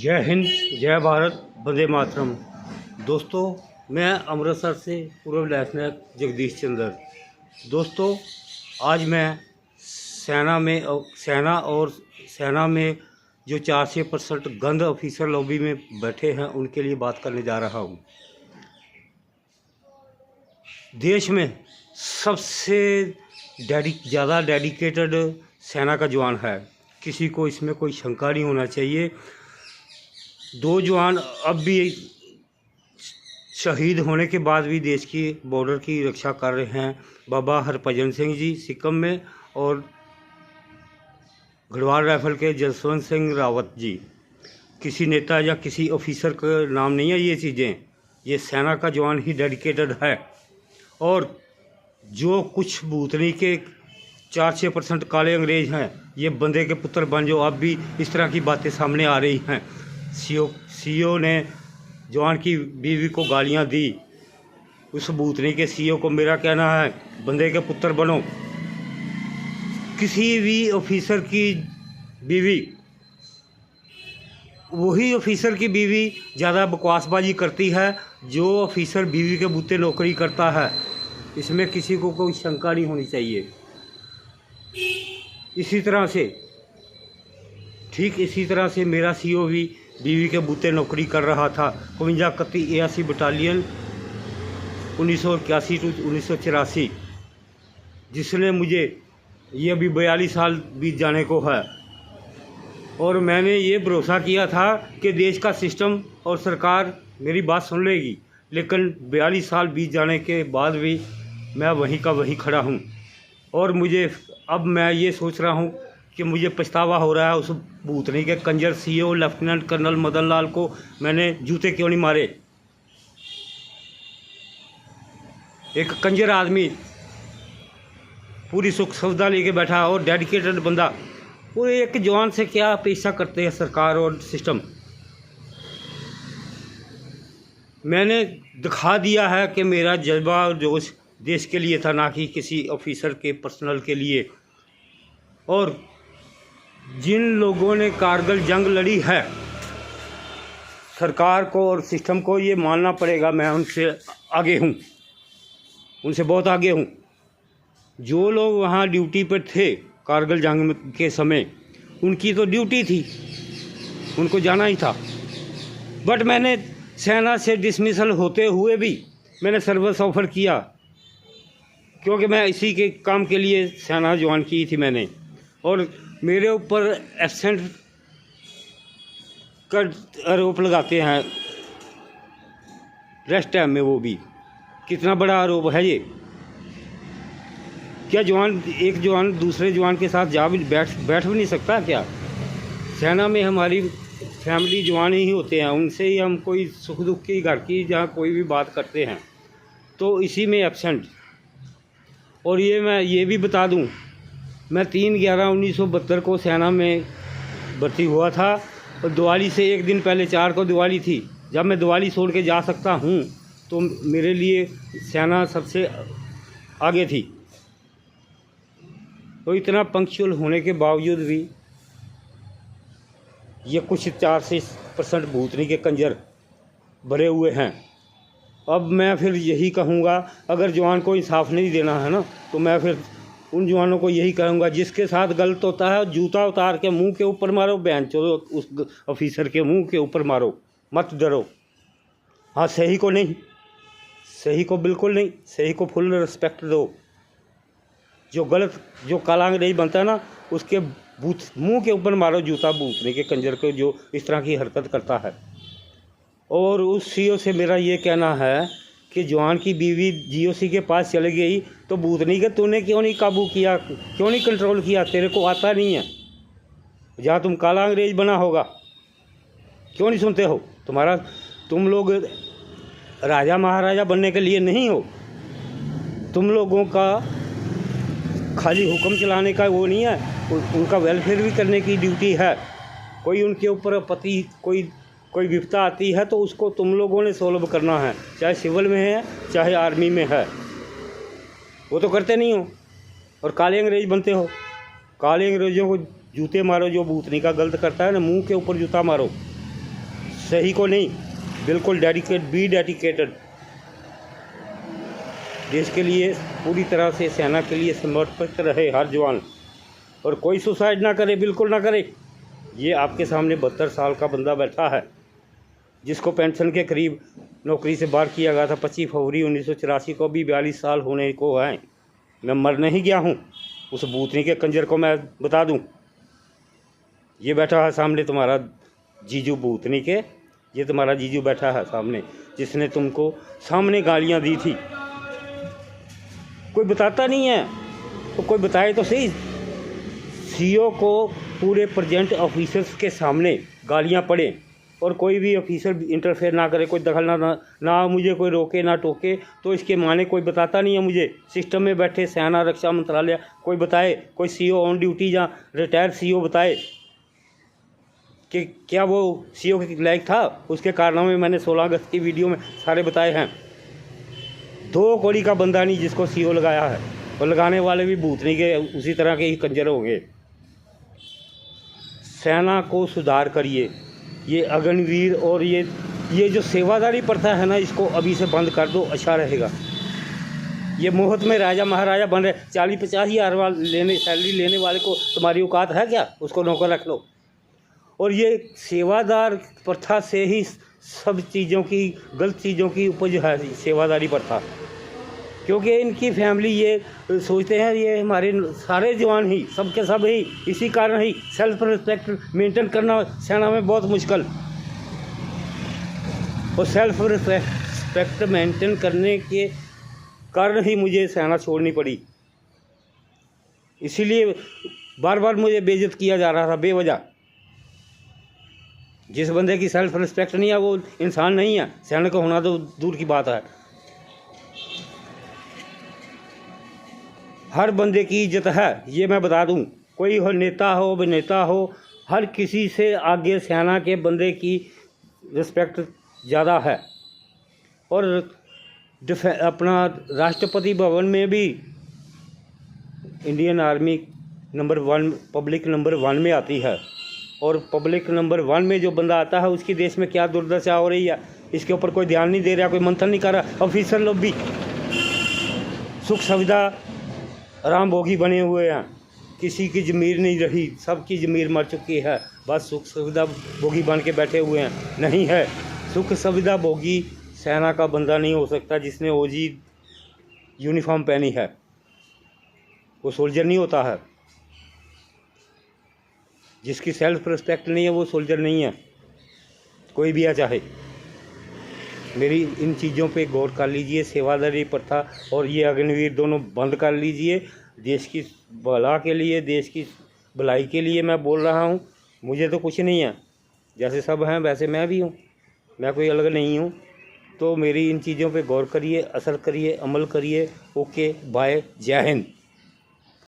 जय हिंद, जय भारत, वंदे मातरम। दोस्तों, मैं अमृतसर से पूर्व लेफ्टिनेंट जगदीश चंद्र। दोस्तों, आज मैं सेना में जो 400% गंद ऑफिसर लॉबी में बैठे हैं उनके लिए बात करने जा रहा हूँ। देश में सबसे ज़्यादा डेडिकेटेड सेना का जवान है, किसी को इसमें कोई शंका नहीं होना चाहिए। दो जवान अब भी शहीद होने के बाद भी देश की बॉर्डर की रक्षा कर रहे हैं, बाबा हरभजन सिंह जी सिक्किम में और गढ़वाल राइफल के जसवंत सिंह रावत जी। किसी नेता या किसी ऑफिसर का नाम नहीं है ये चीज़ें, ये सेना का जवान ही डेडिकेटेड है। और जो कुछ भूतनी के 4-6% काले अंग्रेज हैं, ये बंदे के पुत्र बन जो अब भी इस तरह की बातें सामने आ रही हैं। सीओ ने जवान की बीवी को गालियां दी। उस भूतनी के सीओ को मेरा कहना है, बंदे के पुत्र बनो। किसी भी ऑफिसर की बीवी, वही ऑफिसर की बीवी ज़्यादा बकवासबाजी करती है जो ऑफिसर बीवी के बूते नौकरी करता है। इसमें किसी को कोई शंका नहीं होनी चाहिए। इसी तरह से मेरा सीओ भी बीवी के बूते नौकरी कर रहा था। 52 बटालियन 1981 to 1984, जिसने मुझे ये अभी 42 साल बीत जाने को है। और मैंने ये भरोसा किया था कि देश का सिस्टम और सरकार मेरी बात सुन लेगी, लेकिन 42 साल बीत जाने के बाद भी मैं वहीं का वहीं खड़ा हूँ। और अब मैं ये सोच रहा हूँ कि मुझे पछतावा हो रहा है उस भूतनी के कंजर CO lieutenant colonel Madan Lal को मैंने जूते क्यों नहीं मारे। एक कंजर आदमी पूरी सुख सुविधा लेके बैठा और डेडिकेटेड बंदा, वो एक जवान से क्या अपेक्षा करते हैं सरकार और सिस्टम। मैंने दिखा दिया है कि मेरा जज्बा और जोश देश के लिए था, ना कि किसी ऑफिसर के पर्सनल के लिए। और जिन लोगों ने कारगिल जंग लड़ी है, सरकार को और सिस्टम को ये मानना पड़ेगा, मैं उनसे आगे हूँ, उनसे बहुत आगे हूँ। जो लोग वहाँ ड्यूटी पर थे कारगिल जंग के समय, उनकी तो ड्यूटी थी, उनको जाना ही था। बट मैंने सेना से डिसमिसल होते हुए भी मैंने सर्विस ऑफ़र किया, क्योंकि मैं इसी के काम के लिए सेना ज्वाइन की थी मैंने। और मेरे ऊपर एब्सेंट का आरोप लगाते हैं रेस्ट टाइम में, वो भी कितना बड़ा आरोप है ये। क्या एक जवान दूसरे जवान के साथ बैठ भी नहीं सकता क्या? सेना में हमारी फैमिली जवान ही होते हैं, उनसे ही हम कोई सुख दुख की घर की जहाँ कोई भी बात करते हैं, तो इसी में एब्सेंट। और मैं ये भी बता दूं, मैं 3/11/1972 को सेना में भर्ती हुआ था। और दिवाली से एक दिन पहले 4 को दिवाली थी। जब मैं दिवाली छोड़ के जा सकता हूँ तो मेरे लिए सेना सबसे आगे थी। तो इतना पंक्चुअल होने के बावजूद भी ये कुछ 4% भूतनी के कंजर भरे हुए हैं। अब मैं फिर यही कहूँगा, अगर जवान को इंसाफ नहीं देना है ना, तो मैं फिर उन जवानों को यही कहूँगा, जिसके साथ गलत होता है जूता उतार के मुंह के ऊपर मारो, बहन चोदो उस ऑफिसर के मुंह के ऊपर मारो, मत डरो। हाँ, सही को नहीं, सही को बिल्कुल नहीं, सही को फुल रिस्पेक्ट दो। जो काला अंग्रेज बनता है ना, उसके मुंह के ऊपर मारो जूता, भूतने के कंजर को जो इस तरह की हरकत करता है। और उस सीओ से मेरा ये कहना है कि जवान की बीवी जीओसी के पास चली गई तो भूतनी के तूने क्यों नहीं काबू किया, क्यों नहीं कंट्रोल किया? तेरे को आता नहीं है, जहाँ तुम काला अंग्रेज बना होगा, क्यों नहीं सुनते हो? तुम लोग राजा महाराजा बनने के लिए नहीं हो। तुम लोगों का खाली हुक्म चलाने का वो नहीं है, उनका वेलफेयर भी करने की ड्यूटी है। कोई उनके ऊपर आपत्ति, कोई विपदा आती है तो उसको तुम लोगों ने सॉल्व करना है, चाहे सिविल में है चाहे आर्मी में है। वो तो करते नहीं हो और काले अंग्रेज बनते हो। काले अंग्रेजों को जूते मारो, जो भूतनी का गलत करता है ना, मुंह के ऊपर जूता मारो। सही को नहीं, बिल्कुल डेडिकेटेड देश के लिए पूरी तरह से, सेना के लिए समर्पित रहे हर जवान। और कोई सुसाइड ना करे, बिल्कुल ना करे। ये आपके सामने 72 साल का बंदा बैठा है, जिसको पेंशन के करीब नौकरी से बाहर किया गया था 25 फरवरी 1984 को। भी 42 साल होने को हैं। मैं मर नहीं गया हूँ। उस बूतनी के कंजर को मैं बता दूँ, ये बैठा है सामने तुम्हारा जीजू बूतनी के, ये तुम्हारा जीजू बैठा है सामने, जिसने तुमको सामने गालियाँ दी थी। कोई बताता नहीं है तो कोई बताए तो सही। सीओ को पूरे प्रेजेंट ऑफिसर्स के सामने गालियां पड़े और कोई भी ऑफिसर इंटरफेयर ना करे, कोई दखल ना मुझे कोई रोके ना टोके, तो इसके माने कोई बताता नहीं है मुझे। सिस्टम में बैठे सेना रक्षा मंत्रालय कोई बताए, कोई सीओ ऑन ड्यूटी या रिटायर्ड सीओ बताए कि क्या वो सीओ के लायक था। उसके कारनामे मैंने 16 अगस्त की वीडियो में सारे बताए हैं। 2 कौड़ी का बंदा नहीं जिसको सीओ लगाया है, और लगाने वाले भी भूतनी के उसी तरह के ही कंजर होंगे। सेना को सुधार करिए। ये अग्निवीर और ये जो सेवादारी प्रथा है ना, इसको अभी से बंद कर दो, अच्छा रहेगा। ये मुफ्त में राजा महाराजा बन रहे, 40-50 हज़ार वाले सैलरी लेने वाले को तुम्हारी औकात है क्या? उसको नौकर रख लो। और ये सेवादार प्रथा से ही सब चीज़ों की, गलत चीज़ों की उपज है सेवादारी प्रथा। क्योंकि इनकी फैमिली ये सोचते हैं ये हमारे सारे जवान ही, सब के सब ही, इसी कारण ही सेल्फ रिस्पेक्ट मेंटेन करना सेना में बहुत मुश्किल। और सेल्फ रिस्पेक्ट मेंटेन करने के कारण ही मुझे सेना छोड़नी पड़ी। इसीलिए बार बार मुझे बेइज्जत किया जा रहा था बेवजह। जिस बंदे की सेल्फ रिस्पेक्ट नहीं है वो इंसान नहीं है, सैनिक होना तो दूर की बात है। हर बंदे की इज्जत है, ये मैं बता दूं। कोई हो, नेता हो, अभिनेता हो, हर किसी से आगे सेना के बंदे की रिस्पेक्ट ज़्यादा है। और अपना राष्ट्रपति भवन में भी Indian army number 1, public number 1 में आती है। और पब्लिक नंबर 1 में जो बंदा आता है उसकी देश में क्या दुर्दशा हो रही है, इसके ऊपर कोई ध्यान नहीं दे रहा, कोई मंथन नहीं कर रहा। ऑफिसर लोग भी सुख सुविधा आराम भोगी बने हुए हैं, किसी की ज़मीर नहीं रही, सबकी ज़मीर मर चुकी है, बस सुख सुविधा भोगी बन के बैठे हुए हैं। नहीं है, सुख सुविधा भोगी सेना का बंदा नहीं हो सकता जिसने ओजी यूनिफॉर्म पहनी है, वो सोल्जर नहीं होता है। जिसकी सेल्फ रिस्पेक्ट नहीं है वो सोल्जर नहीं है, कोई भी है चाहे। मेरी इन चीज़ों पे गौर कर लीजिए। सेवादारी प्रथा और ये अग्निवीर दोनों बंद कर लीजिए। देश की भला के लिए, देश की भलाई के लिए मैं बोल रहा हूँ। मुझे तो कुछ नहीं है, जैसे सब हैं वैसे मैं भी हूँ, मैं कोई अलग नहीं हूँ। तो मेरी इन चीज़ों पे गौर करिए, असर करिए, अमल करिए। ओके, बाय, जय हिंद।